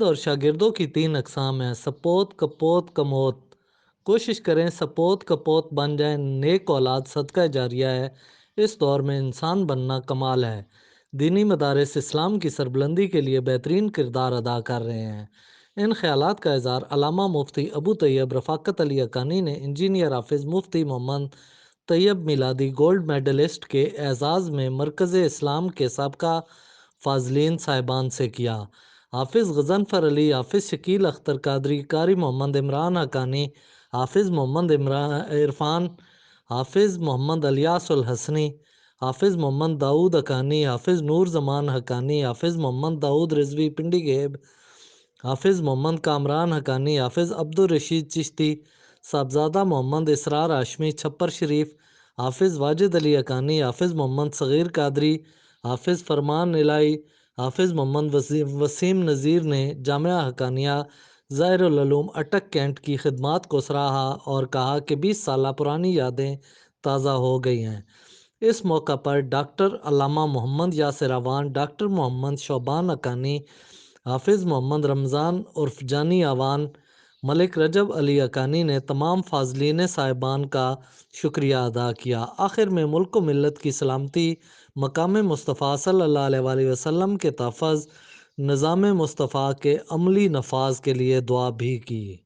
اور شاگردوں کی تین اقسام ہیں: سپوت، کپوت، کموت۔ کوشش کریں سپوت کپوت بن جائیں۔ نیک اولاد صدقہ جاریہ ہے۔ اس دور میں انسان بننا کمال ہے۔ دینی مدارس اسلام کی سربلندی کے لیے بہترین کردار ادا کر رہے ہیں۔ ان خیالات کا اظہار علامہ مفتی ابو طیب رفاقت علی حقانی نے انجینئر حافظ مفتی محمد طیب میلادی گولڈ میڈلسٹ کے اعزاز میں مرکز اسلام کے سابقہ فاضلین صاحبان سے کیا۔ حافظ غضنفر علی، حافظ شکیل اختر قادری، قاری محمد عمران حقانی، حافظ محمد عرفان، حافظ محمد الیاس الحسنی، حافظ محمد داؤد حقانی، حافظ نور زمان حقانی، حافظ محمد داؤد رضوی پنڈی گیب، حافظ محمد کامران حقانی، حافظ عبدالرشید چشتی، صاحبزادہ محمد اسرار ہاشمی چھپر شریف، حافظ واجد علی حقانی، حافظ محمد صغیر قادری، حافظ فرمان الہی، حافظ محمد وسیم نذیر نے جامعہ حقانیہ ظاہر العلوم اٹک کینٹ کی خدمات کو سراہا اور کہا کہ 20 سالہ پرانی یادیں تازہ ہو گئی ہیں۔ اس موقع پر ڈاکٹر علامہ محمد یاسر اعوان، ڈاکٹر محمد شعبان حقانی، حافظ محمد رمضان عرف جانی اعوان، ملک رجب علی حقانی نے تمام فاضلین صاحبان کا شکریہ ادا کیا۔ آخر میں ملک و ملت کی سلامتی، مقام مصطفیٰ صلی اللہ علیہ وآلہ وسلم کے تحفظ، نظام مصطفیٰ کے عملی نفاذ کے لیے دعا بھی کی۔